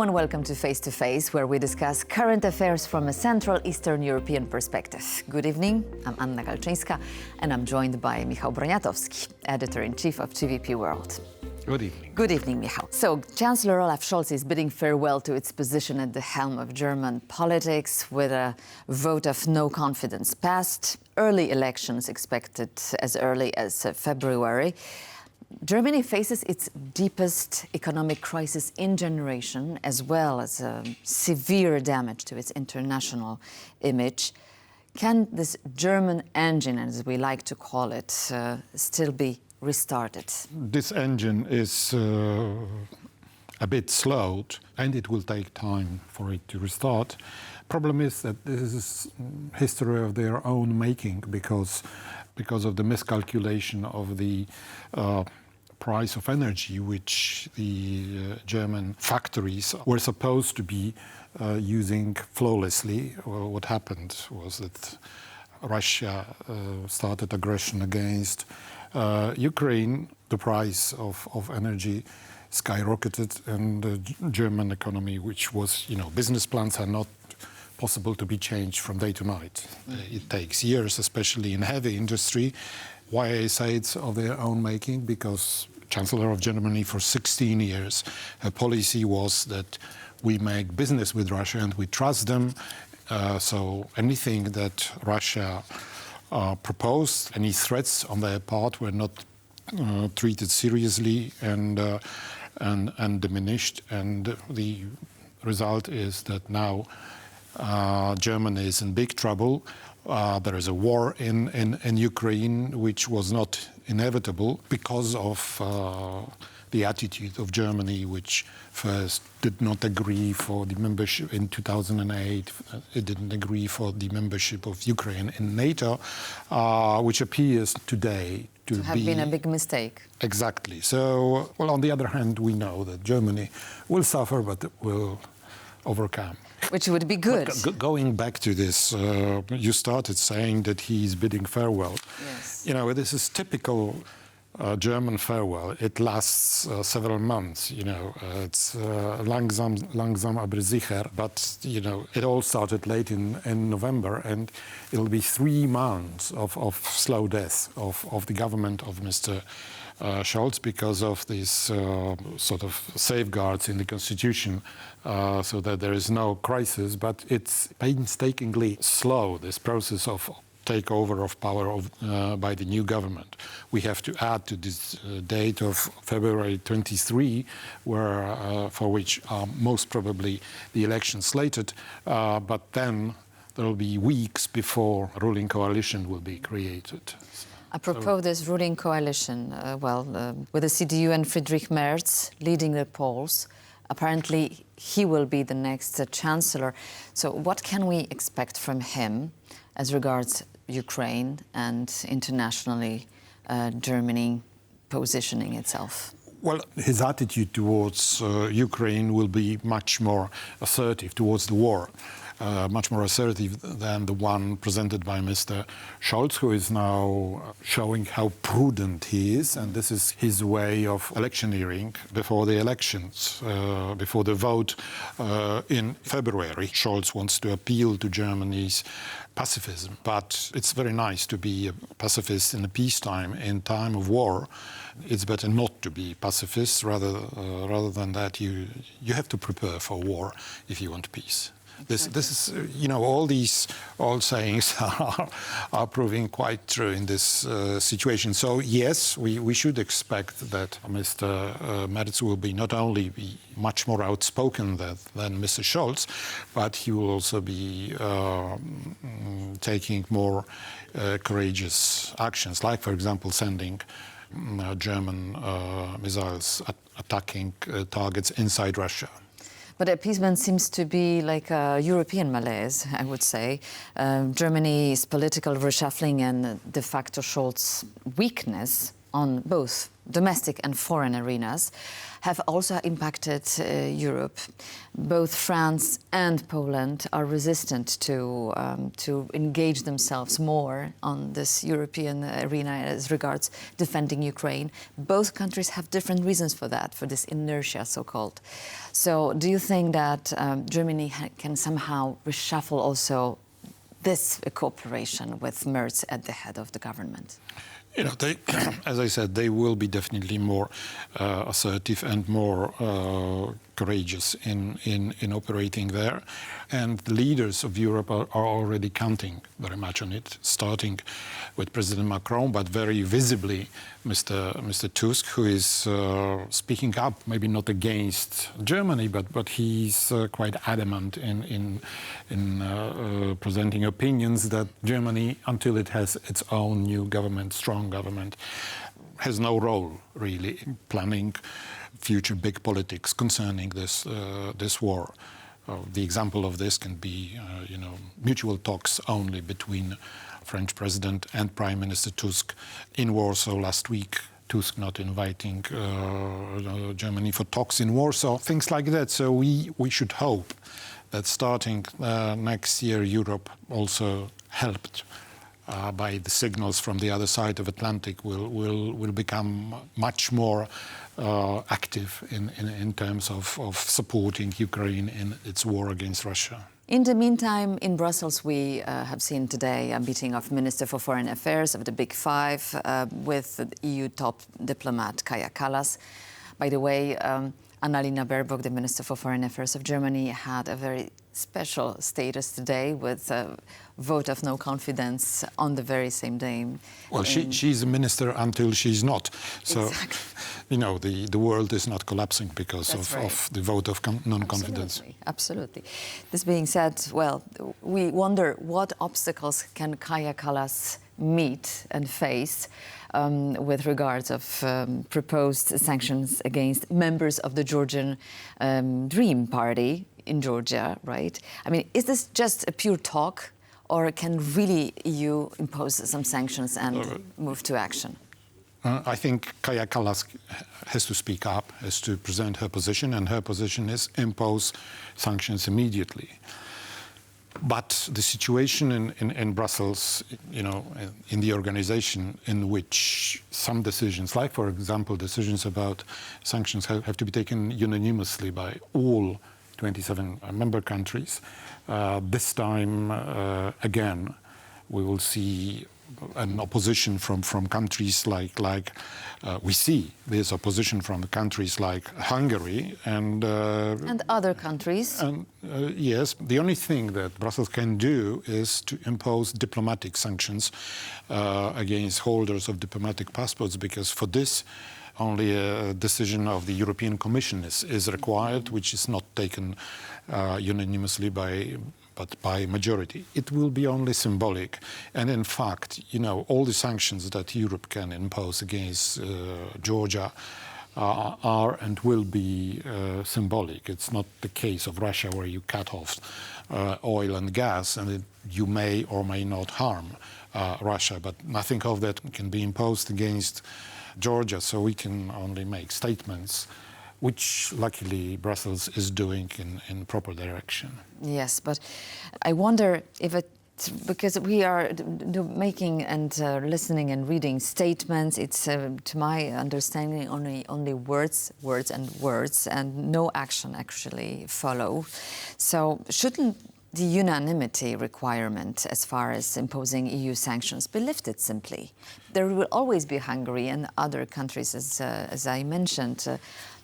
Hello and welcome to Face to Face, where we discuss current affairs from a Central Eastern European perspective. Good evening, I'm Anna Kalczyńska, and I'm joined by Michał Broniatowski, Editor-in-Chief of TVP World. Good evening. Good evening, Michał. So, Chancellor Olaf Scholz is bidding farewell to its position at the helm of German politics with a vote of no confidence passed, early elections expected as early as February. Germany faces its deepest economic crisis in generation, as well as severe damage to its international image. Can this German engine, as we like to call it, still be restarted? This engine is a bit slowed, and it will take time for it to restart. Problem is that this is history of their own making because of the miscalculation of the price of energy, which the German factories were supposed to be using flawlessly. Well, what happened was that Russia started aggression against Ukraine. The price of energy skyrocketed, and the German economy, which was, business plans are not possible to be changed from day to night. It takes years, especially in heavy industry. Why I say it's of their own making? Because Chancellor of Germany for 16 years, her policy was that we make business with Russia and we trust them. So anything that Russia proposed, any threats on their part were not treated seriously and diminished. And the result is that now Germany is in big trouble. There is a war in Ukraine, which was not inevitable because of the attitude of Germany, which first did not agree for the membership in 2008. It didn't agree for the membership of Ukraine in NATO, which appears today to have been a big mistake. Exactly. So, well, on the other hand, we know that Germany will suffer, but will overcome. Which would be good. Going back to this, you started saying that he's bidding farewell. Yes. This is typical German farewell. It lasts several months. It's langsam aber sicher. But it all started late in November, and it'll be 3 months of slow death of the government of Mr. Scholz because of these sort of safeguards in the constitution, so that there is no crisis. But it's painstakingly slow, this process of takeover of power by the new government. We have to add to this date of February 23, for which are most probably the elections slated. But then there will be weeks before a ruling coalition will be created. Apropos of this ruling coalition, with the CDU and Friedrich Merz leading the polls, apparently he will be the next chancellor. So what can we expect from him as regards Ukraine and internationally Germany positioning itself? Well, his attitude towards Ukraine will be much more assertive towards the war. Much more assertive than the one presented by Mr. Scholz, who is now showing how prudent he is. And this is his way of electioneering before the elections, before the vote in February. Scholz wants to appeal to Germany's pacifism. But it's very nice to be a pacifist in peacetime. In time of war, it's better not to be pacifist. Rather than that, you have to prepare for war if you want peace. This is, all sayings are proving quite true in this situation. So yes, we should expect that Mr. Merz will be not only be much more outspoken than Mr. Scholz, but he will also be taking more courageous actions, like, for example, sending German missiles attacking targets inside Russia. But appeasement seems to be like a European malaise, I would say. Germany's political reshuffling and de facto Scholz's weakness on both domestic and foreign arenas, have also impacted Europe. Both France and Poland are resistant to engage themselves more on this European arena as regards defending Ukraine. Both countries have different reasons for that, for this inertia, so-called. So do you think that Germany can somehow reshuffle also this cooperation with Merz at the head of the government? You know, they, as I said, they will be definitely more assertive and more courageous in operating there. And the leaders of Europe are already counting very much on it, starting with President Macron, but very visibly Mr. Tusk, who is speaking up, maybe not against Germany, but he's quite adamant in presenting opinions that Germany, until it has its own new government, strong government, has no role really in planning future big politics concerning this war. The example of this can be, mutual talks only between French President and Prime Minister Tusk in Warsaw last week. Tusk not inviting Germany for talks in Warsaw, things like that. So we should hope that starting next year, Europe, also helped by the signals from the other side of Atlantic, will become much more active in terms of supporting Ukraine in its war against Russia. In the meantime, in Brussels, we have seen today a meeting of Minister for Foreign Affairs of the Big Five with the EU top diplomat Kaja Kallas. By the way, Annalena Baerbock, the Minister for Foreign Affairs of Germany, had a very special status today with a vote of no confidence on the very same day. Well, she's a minister until she's not. So, exactly. The world is not collapsing because of the vote of non-confidence. Absolutely. This being said, well, we wonder what obstacles can Kaja Kallas meet and face with regards of proposed sanctions against members of the Georgian Dream Party in Georgia, right? I mean, is this just a pure talk, or can really EU impose some sanctions and move to action? I think Kaja Kallas has to speak up, has to present her position, and her position is impose sanctions immediately. But the situation in Brussels, in the organization in which some decisions, like, for example, decisions about sanctions have to be taken unanimously by all 27 member countries. This time, again, we will see an opposition from countries like we see there's opposition from countries like Hungary and other countries. And yes, the only thing that Brussels can do is to impose diplomatic sanctions against holders of diplomatic passports, because for this only a decision of the European Commission is required, which is not taken unanimously but by majority. It will be only symbolic. And in fact, all the sanctions that Europe can impose against Georgia are and will be symbolic. It's not the case of Russia, where you cut off oil and gas, and you may or may not harm Russia, but nothing of that can be imposed against Georgia. So we can only make statements, which luckily Brussels is doing in proper direction. Yes, but I wonder if because we are making and listening and reading statements, it's to my understanding only words and no action actually follow. So shouldn't the unanimity requirement as far as imposing EU sanctions be lifted simply? There will always be Hungary and other countries, as I mentioned,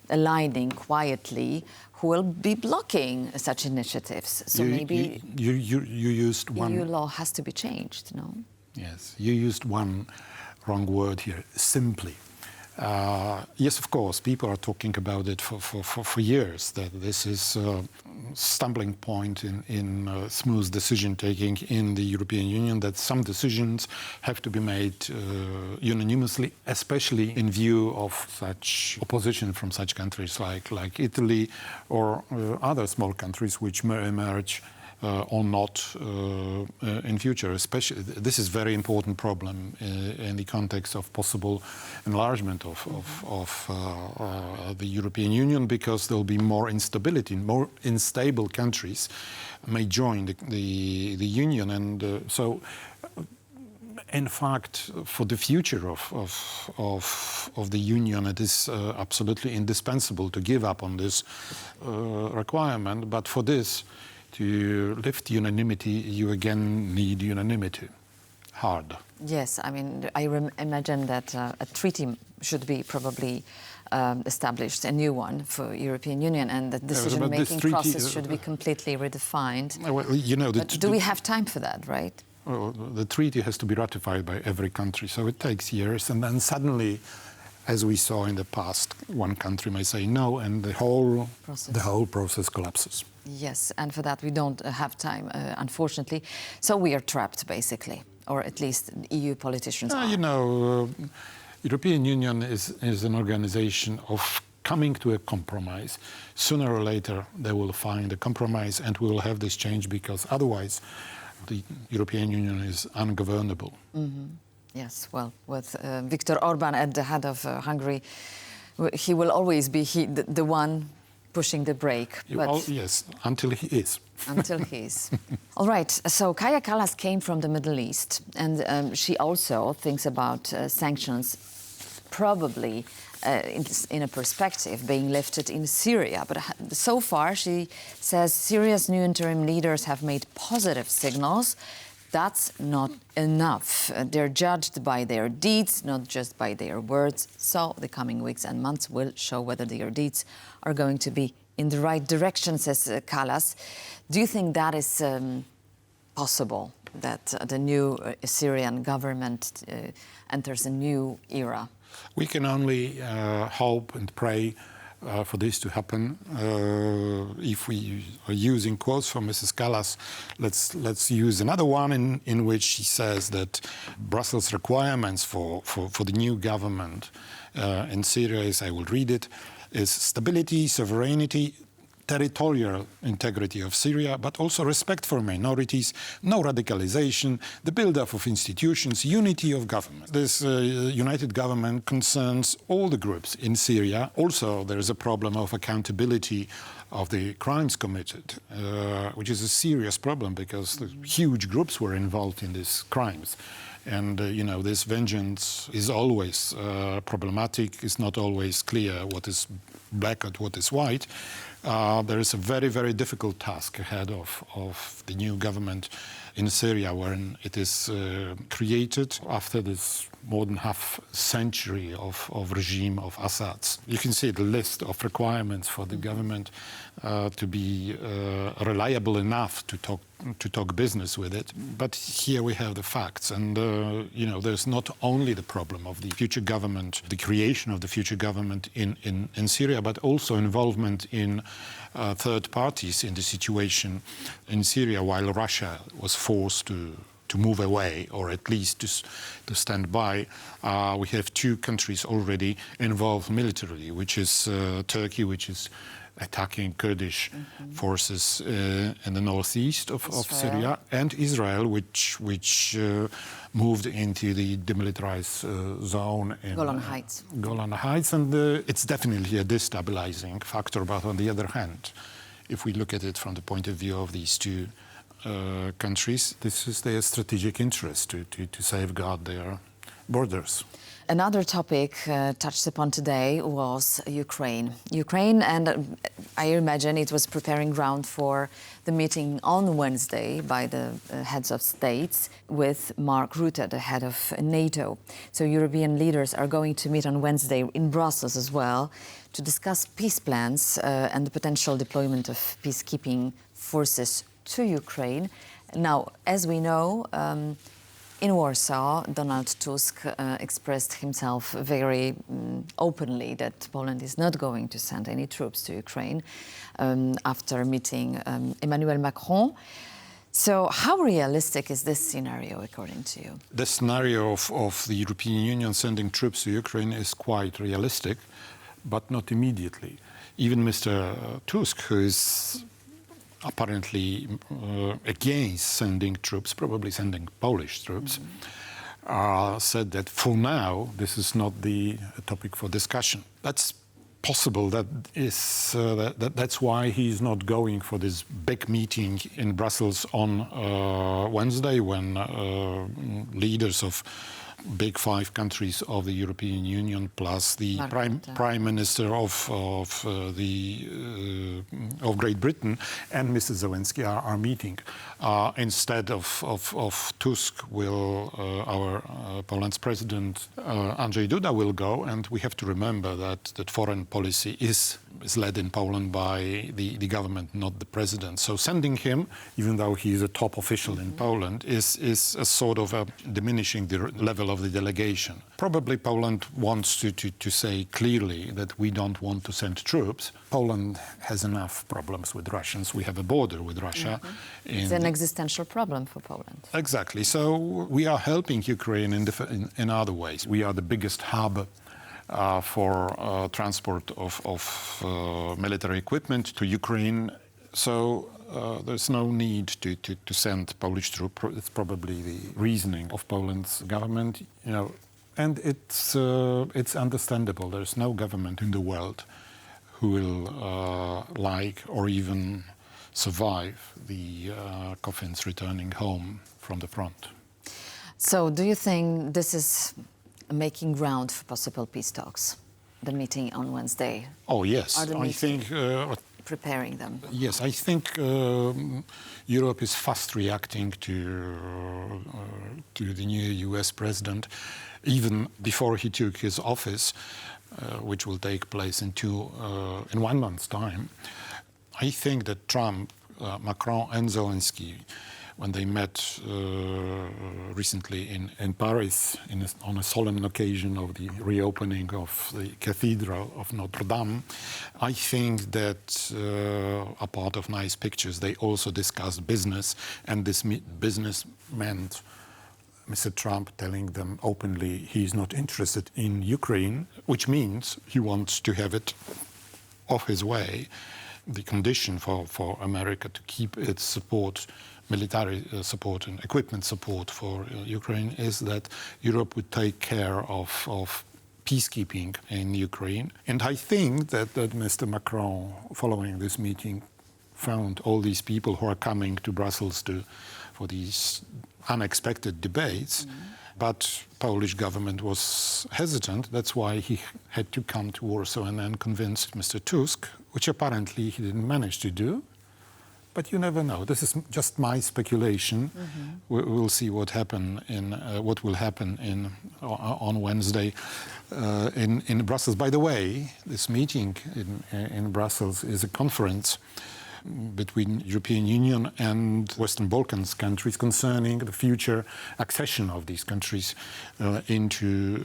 aligning quietly, who will be blocking such initiatives. So maybe you used one. EU law has to be changed, no? Yes, you used one wrong word here, simply. Yes, of course, people are talking about it for years, that this is a stumbling point in smooth decision-taking in the European Union, that some decisions have to be made unanimously, especially in view of such opposition from such countries like Italy or other small countries which may emerge or not in future. Especially, this is a very important problem in the context of possible enlargement of the European Union, because there will be more instability. More unstable countries may join the Union, and so. In fact, for the future of the Union, it is absolutely indispensable to give up on this requirement. But for this, to lift unanimity, you again need unanimity. Hard. Yes, I mean, I imagine that a treaty should be probably established, a new one for European Union, and the decision-making process should be completely redefined. Well, you know, but do we have time for that, right? Well, the treaty has to be ratified by every country, so it takes years, and then suddenly, as we saw in the past, one country may say no, and the whole process collapses. Yes, and for that we don't have time, unfortunately. So we are trapped, basically, or at least EU politicians are. You know, European Union is an organization of coming to a compromise. Sooner or later, they will find a compromise, and we will have this change, because otherwise, the European Union is ungovernable. Mm-hmm. Yes, well, with Viktor Orban at the head of Hungary, he will always be the one pushing the brake. Yes, until he is. Until he is. All right, so Kaja Kallas came from the Middle East, and she also thinks about sanctions probably in a perspective being lifted in Syria. But so far, she says Syria's new interim leaders have made positive signals. That's not enough. They're judged by their deeds, not just by their words. So the coming weeks and months will show whether their deeds are going to be in the right direction, says Kallas. Do you think that is possible, that the new Syrian government enters a new era? We can only hope and pray for this to happen. If we are using quotes from Mrs. Kallas, let's use another one in which she says that Brussels' requirements for the new government in Syria is, I will read it, is stability, sovereignty, territorial integrity of Syria, but also respect for minorities, no radicalization, the build-up of institutions, unity of government. This united government concerns all the groups in Syria. Also, there is a problem of accountability of the crimes committed, which is a serious problem, because the huge groups were involved in these crimes. And, you know, this vengeance is always problematic. It's not always clear what is black and what is white. There is a very, very difficult task ahead of the new government in Syria, when it is created after this more than half century of regime of Assad's. You can see the list of requirements for the government to be reliable enough to talk business with it. But here we have the facts, and you know, there's not only the problem of the future government, the creation of the future government in Syria, but also involvement in third parties in the situation in Syria, while Russia was forced to move away, or at least to stand by. We have two countries already involved militarily, which is Turkey, which is attacking Kurdish forces in the northeast of Syria, and Israel, which moved into the demilitarized zone in Golan Heights, and it's definitely a destabilizing factor. But on the other hand, if we look at it from the point of view of these two countries, this is their strategic interest to safeguard their borders. Another topic touched upon today was Ukraine. Ukraine, and I imagine it was preparing ground for the meeting on Wednesday by the heads of states with Mark Rutte, the head of NATO. So European leaders are going to meet on Wednesday in Brussels as well to discuss peace plans and the potential deployment of peacekeeping forces to Ukraine. Now, as we know, in Warsaw, Donald Tusk expressed himself very openly that Poland is not going to send any troops to Ukraine after meeting Emmanuel Macron. So how realistic is this scenario, according to you? The scenario of the European Union sending troops to Ukraine is quite realistic, but not immediately. Even Mr. Tusk, who is apparently against sending troops, probably sending Polish troops, said that for now this is not the topic for discussion. That's possible. That's why he's not going for this big meeting in Brussels on Wednesday, when leaders of big 5 countries of the European Union plus the Prime Minister of Great Britain and Mr. Zelenskyy are meeting. Instead of Tusk, our Poland's President Andrzej Duda will go, and we have to remember that foreign policy is led in Poland by the government, not the president. So sending him, even though he is a top official in Poland, is a sort of diminishing the level of the delegation. Probably Poland wants to say clearly that we don't want to send troops. Poland has enough problems with Russians. We have a border with Russia. It's an existential problem for Poland. Exactly. So we are helping Ukraine in other ways. We are the biggest hub for transport of military equipment to Ukraine. So there's no need to send Polish troops. It's probably the reasoning of Poland's government, and it's understandable. There's no government in the world who will like or even survive the coffins returning home from the front. So do you think this is making ground for possible peace talks, the meeting on Wednesday? Oh, yes. I think preparing them. Yes, I think Europe is fast reacting to the new US president, even before he took his office, which will take place in 1 month's time. I think that Trump, Macron and Zelenskyy, when they met recently in Paris on a solemn occasion of the reopening of the Cathedral of Notre Dame, I think that apart of nice pictures, they also discussed business, and this business meant Mr. Trump telling them openly he's not interested in Ukraine, which means he wants to have it off his way. The condition for America to keep its support, military support and equipment support for Ukraine, is that Europe would take care of peacekeeping in Ukraine. And I think that Mr. Macron, following this meeting, found all these people who are coming to Brussels for these unexpected debates. But Polish government was hesitant. That's why he had to come to Warsaw and then convinced Mr. Tusk, which apparently he didn't manage to do. But you never know. This is just my speculation. We'll see what will happen on Wednesday in Brussels. By the way, this meeting in Brussels is a conference between European Union and Western Balkans countries concerning the future accession of these countries into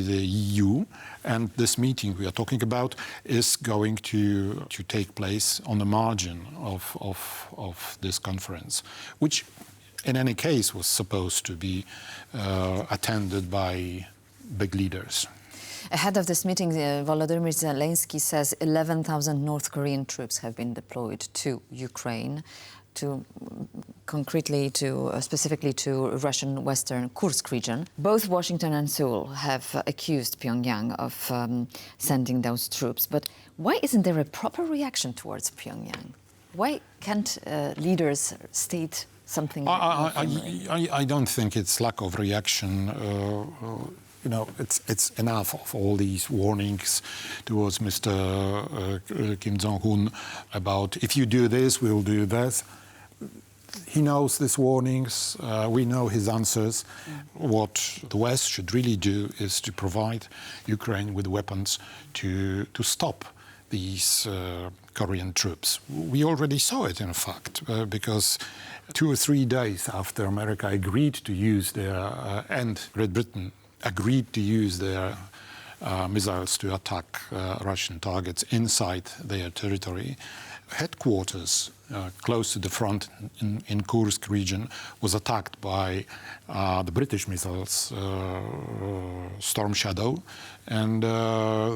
the EU. And this meeting we are talking about is going to take place on the margin of this conference, which in any case was supposed to be attended by big leaders. Ahead of this meeting, Volodymyr Zelenskyy says 11,000 North Korean troops have been deployed to Ukraine, specifically to Russian Western Kursk region. Both Washington and Seoul have accused Pyongyang of sending those troops. But why isn't there a proper reaction towards Pyongyang? Why can't leaders state something? I don't think it's lack of reaction. It's enough of all these warnings towards Mr. Kim Jong-un about if you do this, we'll do this. He knows these warnings. We know his answers. What the West should really do is to provide Ukraine with weapons to stop these Korean troops. We already saw it, in fact, because 2 or 3 days after America agreed to use and Great Britain agreed to use their missiles to attack Russian targets inside their territory, headquarters close to the front in Kursk region, was attacked by the British missiles Storm Shadow, and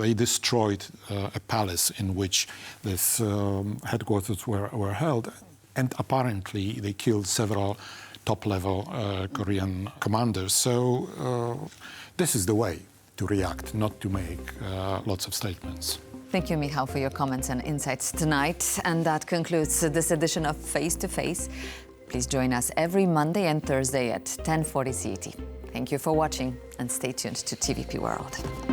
they destroyed a palace in which this headquarters were held, and apparently they killed several top-level Korean commanders. So this is the way to react, not to make lots of statements. Thank you, Michał, for your comments and insights tonight. And that concludes this edition of Face to Face. Please join us every Monday and Thursday at 10:40 CET. Thank you for watching, and stay tuned to TVP World.